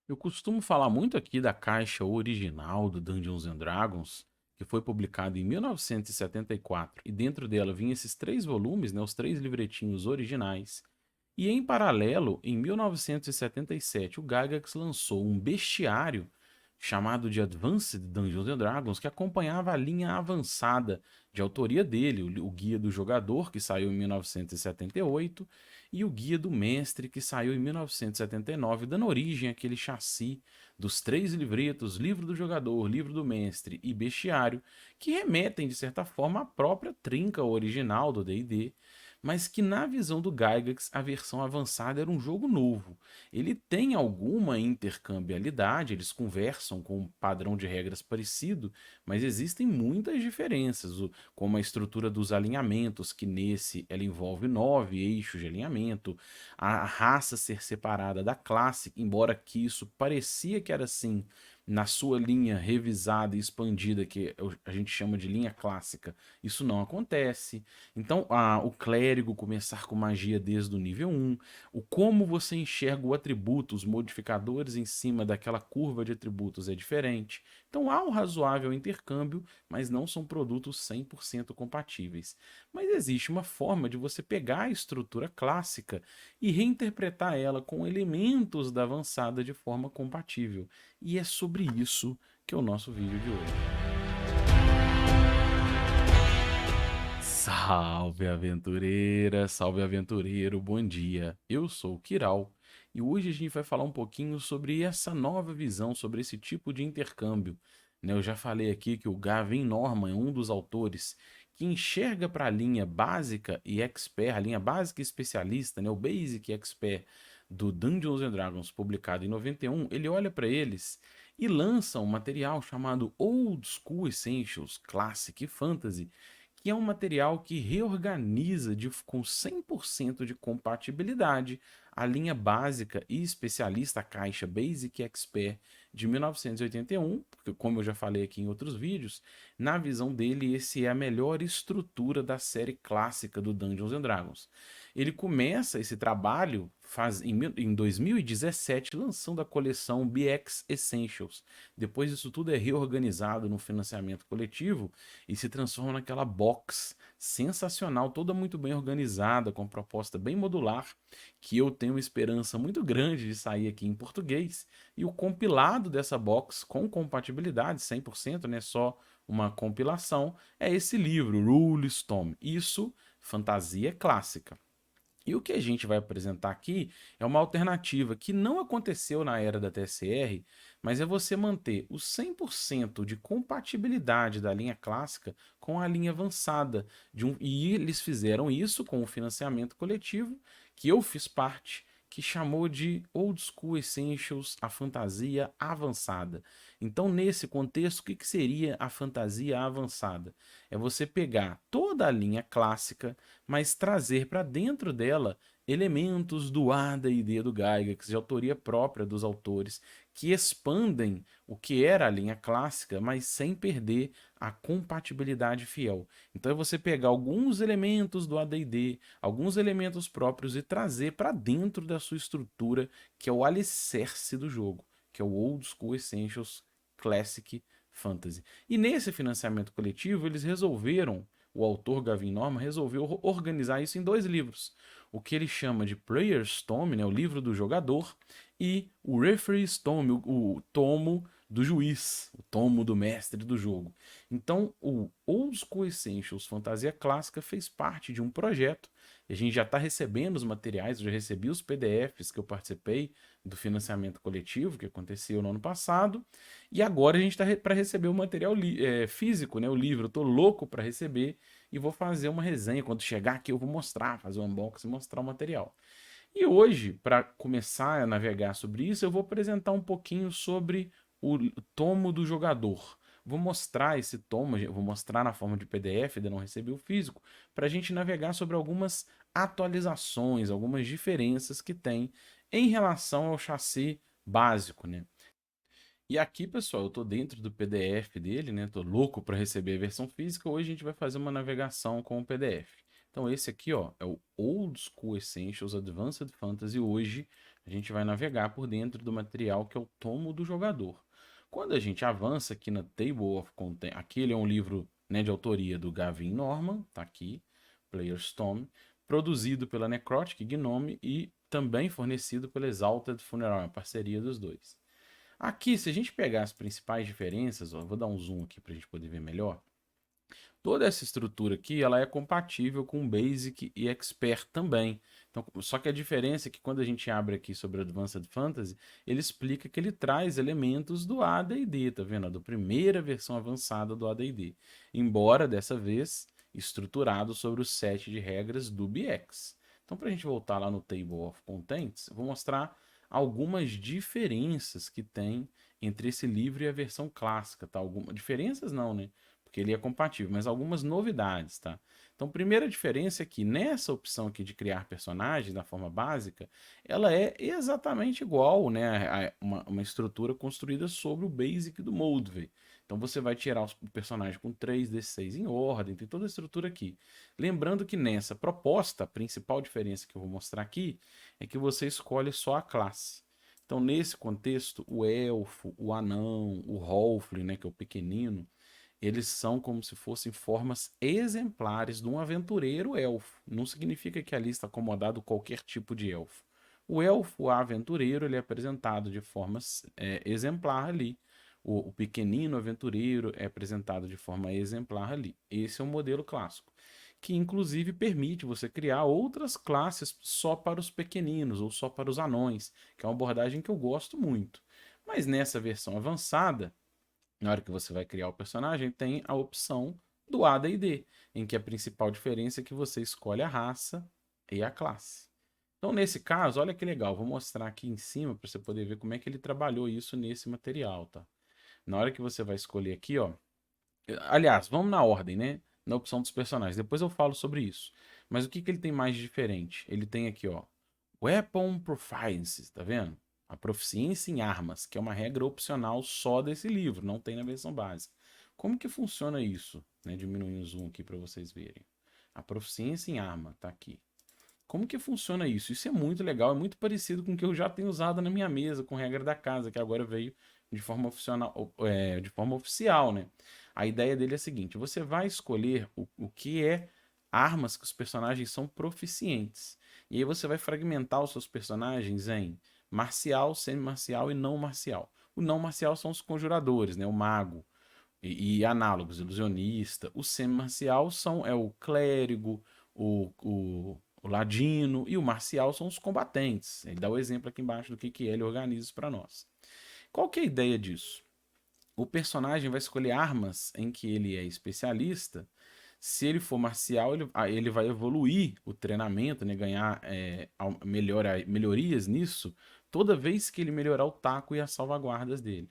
Eu costumo falar muito aqui da caixa original do Dungeons and Dragons, que foi publicada em 1974, e dentro dela vinha esses três volumes, né, os três livretinhos originais. E em paralelo, em 1977, o Gygax lançou um bestiário chamado de Advanced Dungeons and Dragons, que acompanhava a linha avançada de autoria dele, o Guia do Jogador, que saiu em 1978, e o Guia do Mestre, que saiu em 1979, dando origem àquele chassi dos três livretos, Livro do Jogador, Livro do Mestre e Bestiário, que remetem, de certa forma, à própria trinca original do D&D, mas que na visão do Gygax a versão avançada era um jogo novo. Ele tem alguma intercambialidade, eles conversam com um padrão de regras parecido, mas existem muitas diferenças, como a estrutura dos alinhamentos, que nesse ela envolve 9 eixos de alinhamento, a raça ser separada da classe, embora que isso parecia que era assim na sua linha revisada e expandida, que a gente chama de linha clássica, isso não acontece. Então, o clérigo começar com magia desde o nível 1, o como você enxerga o atributo, os modificadores em cima daquela curva de atributos é diferente. Então, há um razoável intercâmbio, mas não são produtos 100% compatíveis. Mas existe uma forma de você pegar a estrutura clássica e reinterpretar ela com elementos da avançada de forma compatível. E é sobre isso que é o nosso vídeo de hoje. Salve aventureira, salve aventureiro, bom dia. Eu sou o Kiral e hoje a gente vai falar um pouquinho sobre essa nova visão, sobre esse tipo de intercâmbio. Né, eu já falei aqui que o Gavin Norman é um dos autores que enxerga para a linha básica e expert, a linha básica e especialista, né, o Basic e Expert do Dungeons and Dragons, publicado em 91. Ele olha para eles e lança um material chamado Old School Essentials Classic Fantasy, que é um material que reorganiza com 100% de compatibilidade a linha básica e especialista, a caixa Basic Expert de 1981, porque como eu já falei aqui em outros vídeos, na visão dele esse é a melhor estrutura da série clássica do Dungeons and Dragons. Ele começa esse trabalho em 2017 lançando a coleção BX Essentials. Depois isso tudo é reorganizado no financiamento coletivo e se transforma naquela box sensacional, toda muito bem organizada, com proposta bem modular, que eu tenho uma esperança muito grande de sair aqui em português. E o compilado dessa box com compatibilidade 100%, né, só uma compilação, é esse livro, Rule Storm. Isso, fantasia clássica. E o que a gente vai apresentar aqui é uma alternativa que não aconteceu na era da TSR, mas é você manter o 100% de compatibilidade da linha clássica com a linha avançada. E eles fizeram isso com o financiamento coletivo, que eu fiz parte, que chamou de Old School Essentials, a fantasia avançada. Então, nesse contexto, o que seria a fantasia avançada? É você pegar toda a linha clássica, mas trazer para dentro dela elementos do AD&D do Gygax, de autoria própria dos autores, que expandem o que era a linha clássica, mas sem perder a compatibilidade fiel. Então é você pegar alguns elementos do AD&D, alguns elementos próprios e trazer para dentro da sua estrutura, que é o alicerce do jogo, que é o Old School Essentials Classic Fantasy. E nesse financiamento coletivo, eles resolveram, o autor Gavin Norman resolveu organizar isso em dois livros. O que ele chama de Player's Tome, né, o livro do jogador, e o Referee's Tome, o tomo do juiz, o tomo do mestre do jogo. Então, o Old School Essentials Fantasia Clássica fez parte de um projeto. A gente já está recebendo os materiais, eu já recebi os PDFs que eu participei do financiamento coletivo que aconteceu no ano passado. E agora a gente está para receber o material físico, né, o livro. Eu estou louco para receber e vou fazer uma resenha. Quando chegar aqui, eu vou mostrar, fazer um unboxing e mostrar o material. E hoje, para começar a navegar sobre isso, eu vou apresentar um pouquinho sobre o tomo do jogador. Vou mostrar esse tomo, vou mostrar na forma de PDF, ainda não recebi o físico, para a gente navegar sobre algumas atualizações, algumas diferenças que tem em relação ao chassi básico, né? E aqui, pessoal, eu estou dentro do PDF dele, né? Tô louco para receber a versão física. Hoje a gente vai fazer uma navegação com o PDF. Então esse aqui, ó, é o Old School Essentials Advanced Fantasy. Hoje a gente vai navegar por dentro do material que é o tomo do jogador. Quando a gente avança aqui na Table of Contents, aqui ele é um livro, né, de autoria do Gavin Norman, tá aqui, Player's Tome, produzido pela Necrotic Gnome e também fornecido pela Exalted Funeral, a parceria dos dois. Aqui, se a gente pegar as principais diferenças, ó, vou dar um zoom aqui para a gente poder ver melhor. Toda essa estrutura aqui, ela é compatível com Basic e Expert também. Então, só que a diferença é que quando a gente abre aqui sobre Advanced Fantasy, ele explica que ele traz elementos do AD&D, tá vendo? Da primeira versão avançada do AD&D. Embora, dessa vez, estruturado sobre o set de regras do BX. Então, para a gente voltar lá no Table of Contents, eu vou mostrar algumas diferenças que tem entre esse livro e a versão clássica, tá? Algumas diferenças não, né? Porque ele é compatível, mas algumas novidades, tá? Então, primeira diferença é que nessa opção aqui de criar personagens da forma básica, ela é exatamente igual, né, a uma estrutura construída sobre o basic do Moldvay. Então você vai tirar o personagem com 3d6 em ordem, tem toda a estrutura aqui. Lembrando que nessa proposta, a principal diferença que eu vou mostrar aqui é que você escolhe só a classe. Então, nesse contexto, o elfo, o anão, o halfling, né, que é o pequenino, eles são como se fossem formas exemplares de um aventureiro elfo. Não significa que ali está acomodado qualquer tipo de elfo. O elfo aventureiro ele é apresentado de forma exemplar ali. O pequenino aventureiro é apresentado de forma exemplar ali. Esse é o modelo clássico, que inclusive permite você criar outras classes só para os pequeninos ou só para os anões, que é uma abordagem que eu gosto muito. Mas nessa versão avançada, na hora que você vai criar o personagem, tem a opção do AD&D, em que a principal diferença é que você escolhe a raça e a classe. Então, nesse caso, olha que legal, vou mostrar aqui em cima para você poder ver como é que ele trabalhou isso nesse material, tá? Na hora que você vai escolher aqui, ó. Aliás, vamos na ordem, né? Na opção dos personagens. Depois eu falo sobre isso. Mas o que que ele tem mais de diferente? Ele tem aqui, ó, Weapon Proficiency, tá vendo? A proficiência em armas, que é uma regra opcional só desse livro, não tem na versão básica. Como que funciona isso? Né, diminuindo o zoom aqui para vocês verem. A proficiência em arma, tá aqui. Como que funciona isso? Isso é muito legal, é muito parecido com o que eu já tenho usado na minha mesa, com regra da casa, que agora veio de forma oficial, de forma oficial, né? A ideia dele é a seguinte: você vai escolher o que é armas que os personagens são proficientes. E aí você vai fragmentar os seus personagens em marcial, semi-marcial e não marcial. O não marcial são os conjuradores, né? O mago e análogos, ilusionista. O semi-marcial é o clérigo, o ladino, e o marcial são os combatentes. Ele dá o exemplo aqui embaixo do que ele organiza isso para nós. Qual que é a ideia disso? O personagem vai escolher armas em que ele é especialista. Se ele for marcial, ele vai evoluir o treinamento, né, ganhar melhorias nisso toda vez que ele melhorar o taco e as salvaguardas dele.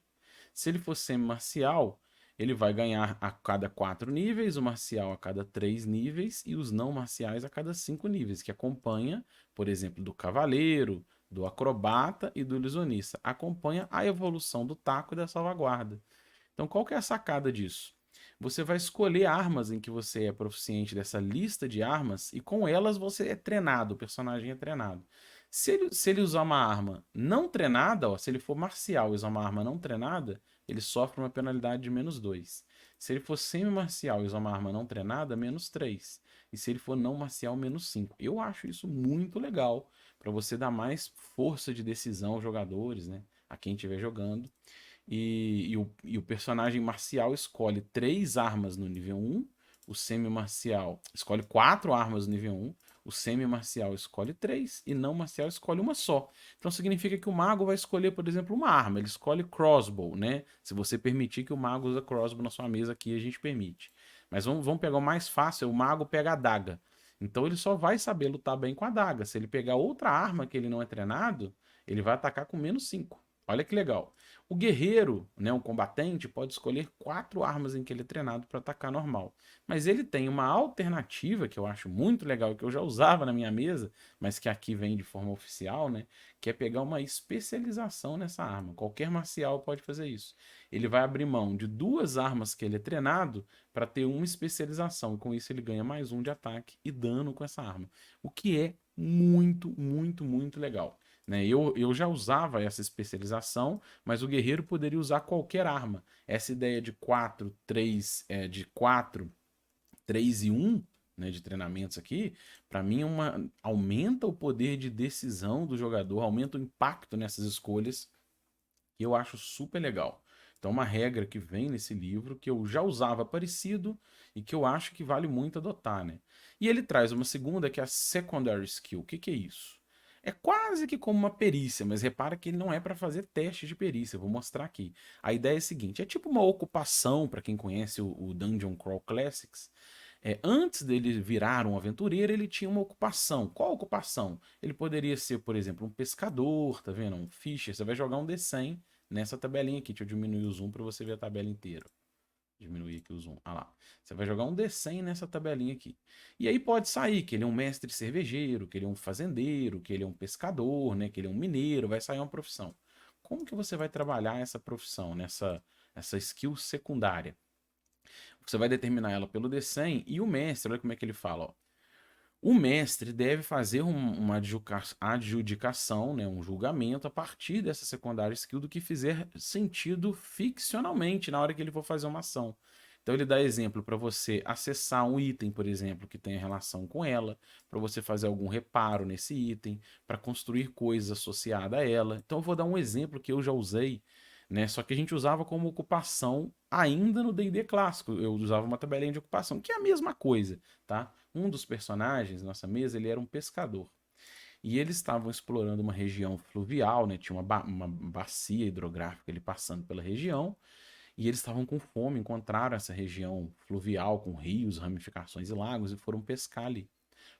Se ele for semi-marcial, ele vai ganhar a cada 4 níveis, o marcial a cada 3 níveis e os não marciais a cada 5 níveis, que acompanha, por exemplo, do cavaleiro, do acrobata e do ilusionista. Acompanha a evolução do taco e da salvaguarda. Então, qual que é a sacada disso? Você vai escolher armas em que você é proficiente dessa lista de armas e com elas você é treinado, o personagem é treinado. Se ele usar uma arma não treinada, ó, se ele for marcial e usar uma arma não treinada, ele sofre uma penalidade de -2. Se ele for semi-marcial e usar uma arma não treinada, -3. E se ele for não marcial, -5. Eu acho isso muito legal para você dar mais força de decisão aos jogadores, né? A quem estiver jogando. E o personagem marcial escolhe 3 armas no nível 1, o semi-marcial escolhe 4 armas no nível 1, o semi-marcial escolhe 3 e não marcial escolhe uma só. Então significa que o mago vai escolher, por exemplo, uma arma, ele escolhe crossbow, né? Se você permitir que o mago use crossbow na sua mesa aqui, a gente permite. Mas vamos pegar o mais fácil, o mago pega a adaga. Então ele só vai saber lutar bem com a adaga. Se ele pegar outra arma que ele não é treinado, ele vai atacar com -5. Olha que legal. O guerreiro, né, o combatente, pode escolher 4 armas em que ele é treinado para atacar normal. Mas ele tem uma alternativa que eu acho muito legal, que eu já usava na minha mesa, mas que aqui vem de forma oficial, né? Que é pegar uma especialização nessa arma. Qualquer marcial pode fazer isso. Ele vai abrir mão de 2 armas que ele é treinado para ter uma especialização. E com isso ele ganha mais um de ataque e dano com essa arma. O que é muito, muito, muito legal, né? Eu já usava essa especialização, mas o guerreiro poderia usar qualquer arma. Essa ideia de 4 3 de 4 3 e 1, né, de treinamentos aqui, para mim aumenta o poder de decisão do jogador, aumenta o impacto nessas escolhas, que eu acho super legal. Então, uma regra que vem nesse livro, que eu já usava parecido e que eu acho que vale muito adotar, né? E ele traz uma segunda, que é a secondary skill. O que que é isso? É quase que como uma perícia, mas repara que ele não é para fazer teste de perícia. Eu vou mostrar aqui. A ideia é a seguinte: é tipo uma ocupação, para quem conhece o Dungeon Crawl Classics. Antes dele virar um aventureiro, ele tinha uma ocupação. Qual ocupação? Ele poderia ser, por exemplo, um pescador, tá vendo? Um fisher. Você vai jogar um D100 nessa tabelinha aqui. Deixa eu diminuir o zoom para você ver a tabela inteira. Diminuir aqui o zoom. Ah lá. Você vai jogar um D100 nessa tabelinha aqui. E aí pode sair que ele é um mestre cervejeiro, que ele é um fazendeiro, que ele é um pescador, né? Que ele é um mineiro. Vai sair uma profissão. Como que você vai trabalhar essa profissão, essa skill secundária? Você vai determinar ela pelo D100 e o mestre, olha como é que ele fala, ó. O mestre deve fazer uma adjudicação, né, um julgamento a partir dessa secundária skill do que fizer sentido ficcionalmente na hora que ele for fazer uma ação. Então ele dá exemplo para você acessar um item, por exemplo, que tenha relação com ela, para você fazer algum reparo nesse item, para construir coisas associadas a ela. Então eu vou dar um exemplo que eu já usei, né? Só que a gente usava como ocupação ainda no D&D clássico. Eu usava uma tabelinha de ocupação, que é a mesma coisa, tá? Um dos personagens da nossa mesa, ele era um pescador. E eles estavam explorando uma região fluvial, né? Tinha uma bacia hidrográfica ali passando pela região. E eles estavam com fome, encontraram essa região fluvial com rios, ramificações e lagos e foram pescar ali.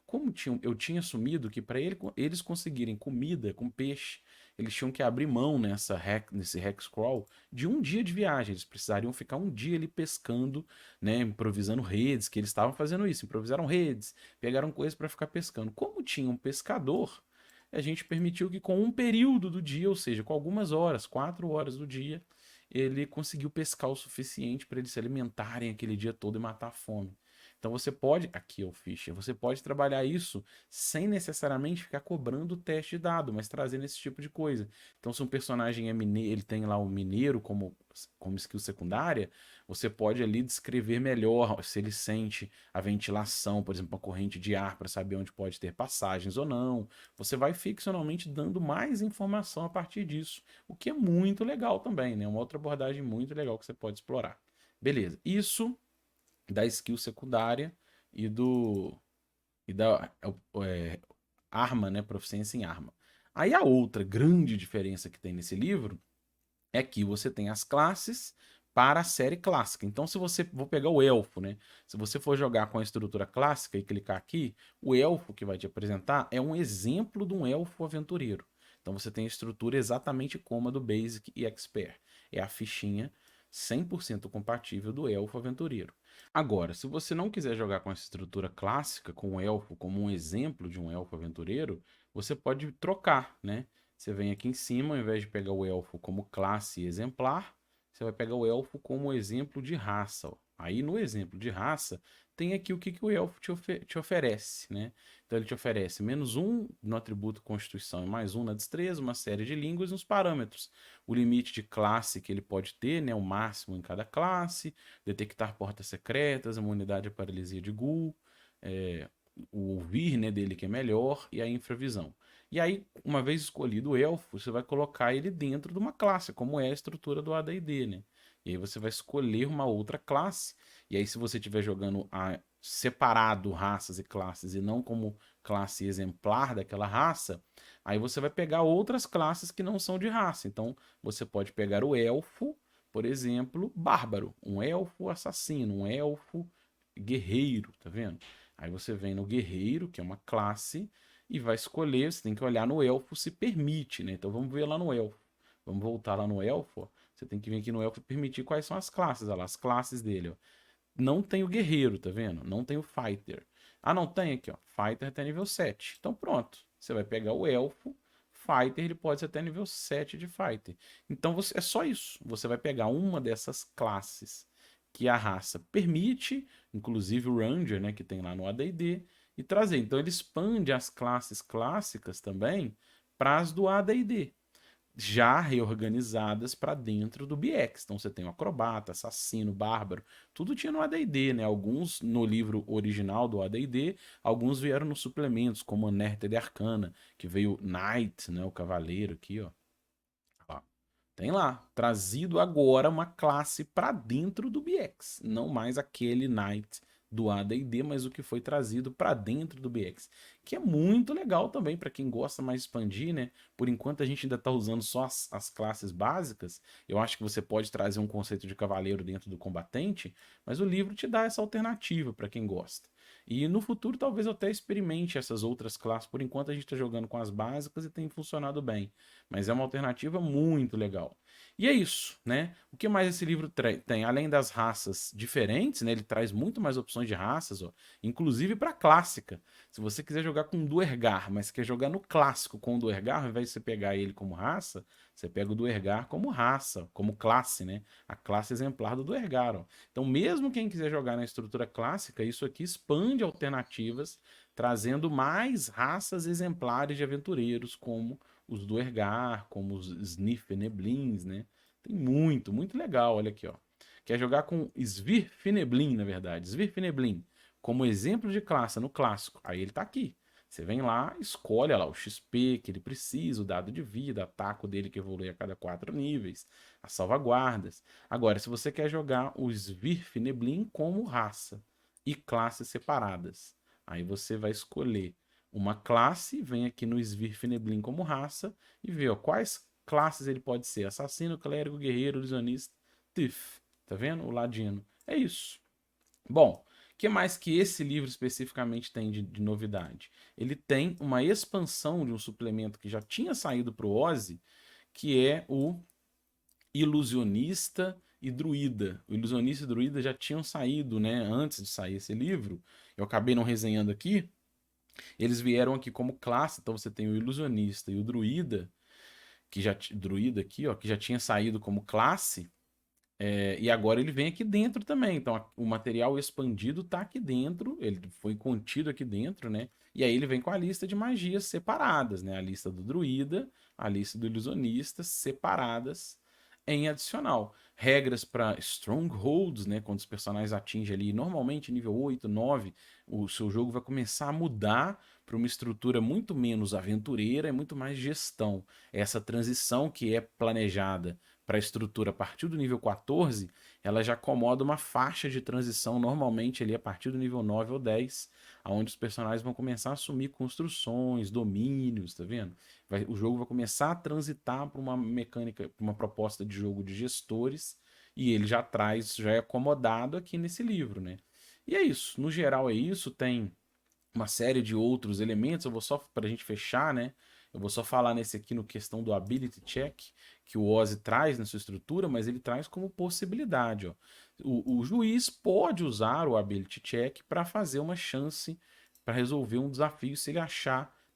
Como eu tinha assumido que para eles conseguirem comida com peixe, eles tinham que abrir mão nesse hex crawl de um dia de viagem. Eles precisariam ficar um dia ali pescando, né, improvisando redes, que eles estavam fazendo isso, improvisaram redes, pegaram coisas para ficar pescando. Como tinha um pescador, a gente permitiu que com um período do dia, ou seja, com algumas horas, 4 horas do dia, ele conseguiu pescar o suficiente para eles se alimentarem aquele dia todo e matar a fome. Então você pode, aqui é o Fischer, você pode trabalhar isso sem necessariamente ficar cobrando o teste de dado, mas trazendo esse tipo de coisa. Então se um personagem é mineiro, ele tem lá o mineiro como skill secundária, você pode ali descrever melhor se ele sente a ventilação, por exemplo, uma corrente de ar para saber onde pode ter passagens ou não. Você vai ficcionalmente dando mais informação a partir disso, o que é muito legal também, né? Uma outra abordagem muito legal que você pode explorar. Beleza. Isso da skill secundária e do e da arma, né, proficiência em arma. Aí a outra grande diferença que tem nesse livro é que você tem as classes para a série clássica. Então, se você vou pegar o elfo, né? Se você for jogar com a estrutura clássica e clicar aqui, o elfo que vai te apresentar é um exemplo de um elfo aventureiro. Então, você tem a estrutura exatamente como a do Basic e Expert. É a fichinha 100% compatível do elfo aventureiro. Agora, se você não quiser jogar com essa estrutura clássica, com o elfo como um exemplo de um elfo aventureiro, você pode trocar, né? Você vem aqui em cima, ao invés de pegar o elfo como classe exemplar, você vai pegar o elfo como exemplo de raça, ó. Aí no exemplo de raça, tem aqui o que, que o elfo te oferece, né? Então ele te oferece -1 no atributo Constituição e +1 na destreza, uma série de línguas e uns parâmetros. O limite de classe que ele pode ter, né? O máximo em cada classe, detectar portas secretas, imunidade à paralisia de Ghoul, é, o ouvir, né, dele que é melhor, e a infravisão. E aí, uma vez escolhido o elfo, você vai colocar ele dentro de uma classe, como é a estrutura do AD&D, né? E aí você vai escolher uma outra classe, e aí se você estiver jogando separado raças e classes e não como classe exemplar daquela raça, aí você vai pegar outras classes que não são de raça. Então, você pode pegar o elfo, por exemplo, bárbaro, um elfo assassino, um elfo guerreiro, tá vendo? Aí você vem no guerreiro, que é uma classe, e vai escolher, você tem que olhar no elfo se permite, né? Então vamos ver lá no elfo. Vamos voltar lá no elfo, ó. Você tem que vir aqui no elfo e permitir quais são as classes, olha lá, as classes dele, ó. Não tem o guerreiro, tá vendo? Não tem o fighter. Ah, não tem aqui, ó. Fighter até nível 7. Então pronto. Você vai pegar o elfo, fighter, ele pode ser até nível 7 de fighter. Então é só isso. Você vai pegar uma dessas classes que a raça permite, inclusive o Ranger, né, que tem lá no AD&D, e trazer. Então ele expande as classes clássicas também para as do AD&D já reorganizadas para dentro do BX. Então você tem o acrobata, assassino, bárbaro, tudo tinha no AD&D, né? Alguns no livro original do AD&D, alguns vieram nos suplementos, como a Nerta de Arcana, que veio Knight, né? O cavaleiro aqui, ó. Tem lá, trazido agora uma classe para dentro do BX, não mais aquele Knight do AD&D, mas o que foi trazido para dentro do BX, que é muito legal também para quem gosta mais de expandir, né? Por enquanto a gente ainda está usando só as classes básicas. Eu acho que você pode trazer um conceito de cavaleiro dentro do combatente, mas o livro te dá essa alternativa para quem gosta. E no futuro talvez eu até experimente essas outras classes. Por enquanto a gente está jogando com as básicas e tem funcionado bem. Mas é uma alternativa muito legal. E é isso, né? O que mais esse livro tem? Além das raças diferentes, né? Ele traz muito mais opções de raças, ó, inclusive para clássica. Se você quiser jogar com Duergar, mas quer jogar no clássico com o Duergar, ao invés de você pegar ele como raça, você pega o Duergar como raça, como classe, né? A classe exemplar do Duergar, ó. Então, mesmo quem quiser jogar na estrutura clássica, isso aqui expande alternativas, trazendo mais raças exemplares de aventureiros, como os Duergar, como os Snifeneblins, né? Tem muito, muito legal, olha aqui, ó. Quer jogar com Svirfneblin, na verdade. Svirfneblin, como exemplo de classe no clássico. Aí ele tá aqui. Você vem lá, escolhe lá o XP que ele precisa, o dado de vida, ataque dele que evolui a cada 4 níveis, as salvaguardas. Agora, se você quer jogar o Svirfneblin como raça e classes separadas, aí você vai escolher uma classe, vem aqui no Svirfneblin como raça e vê ó, quais classes ele pode ser: assassino, clérigo, guerreiro, ilusionista, Thief. Tá vendo? O ladino. É isso. Bom, o que mais que esse livro especificamente tem de novidade? Ele tem uma expansão de um suplemento que já tinha saído para o Ozzy, que é o Ilusionista e Druida. O Ilusionista e Druida já tinham saído, né, antes de sair esse livro. Eu acabei não resenhando aqui. Eles vieram aqui como classe, então você tem o Ilusionista e o Druida, Druida aqui, ó, que já tinha saído como classe. E agora ele vem aqui dentro também. Então o material expandido está aqui dentro, ele foi contido aqui dentro, né? E aí ele vem com a lista de magias separadas, né? A lista do druida, a lista do ilusionista separadas em adicional. Regras para strongholds, né? Quando os personagens atingem ali normalmente nível 8, 9, o seu jogo vai começar a mudar para uma estrutura muito menos aventureira e muito mais gestão. Essa transição que é planejada para a estrutura a partir do nível 14, ela já acomoda uma faixa de transição normalmente ali a partir do nível 9 ou 10, onde os personagens vão começar a assumir construções, domínios, tá vendo? O jogo vai começar a transitar para uma mecânica, para uma proposta de jogo de gestores, e ele já traz, já é acomodado aqui nesse livro, né? E é isso, no geral é isso, tem uma série de outros elementos. Eu vou só, para a gente fechar, né? Eu vou só falar nesse aqui no questão do ability check, que o Ozzy traz na sua estrutura, mas ele traz como possibilidade. Ó. O juiz pode usar o ability check para fazer uma chance para resolver um desafio se ele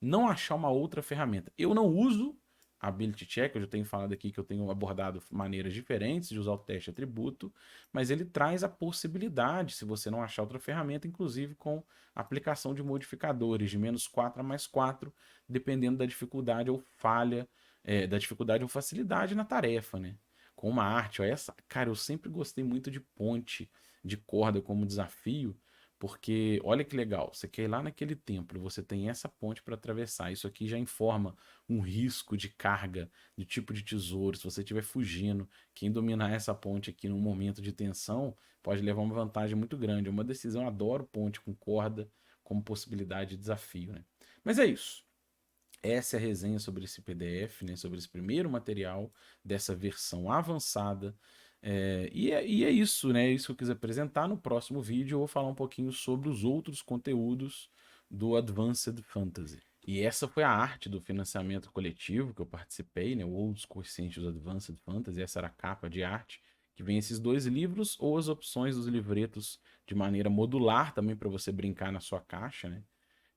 não achar uma outra ferramenta. Eu não uso ability check, eu já tenho falado aqui que eu tenho abordado maneiras diferentes de usar o teste de atributo, mas ele traz a possibilidade, se você não achar outra ferramenta, inclusive com aplicação de modificadores de -4 a +4, dependendo da dificuldade ou falha, da dificuldade ou facilidade na tarefa, né? Com uma arte, ó, cara, eu sempre gostei muito de ponte, de corda como desafio, porque olha que legal, você quer ir lá naquele templo, você tem essa ponte para atravessar. Isso aqui já informa um risco de carga, de tipo de tesouro. Se você estiver fugindo, quem dominar essa ponte aqui num momento de tensão pode levar uma vantagem muito grande. É uma decisão, eu adoro ponte com corda como possibilidade de desafio, né? Mas é isso. Essa é a resenha sobre esse PDF, né, sobre esse primeiro material dessa versão avançada. E é isso, né? É isso que eu quis apresentar. No próximo vídeo eu vou falar um pouquinho sobre os outros conteúdos do Advanced Fantasy. E essa foi a arte do financiamento coletivo que eu participei, né? O Old School Essentials Advanced Fantasy, essa era a capa de arte, que vem esses dois livros ou as opções dos livretos de maneira modular também para você brincar na sua caixa, né?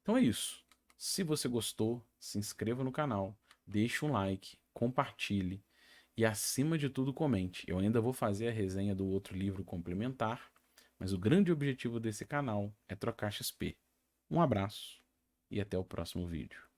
Então é isso. Se você gostou, se inscreva no canal, deixe um like, compartilhe e acima de tudo comente. Eu ainda vou fazer a resenha do outro livro complementar, mas o grande objetivo desse canal é trocar XP. Um abraço e até o próximo vídeo.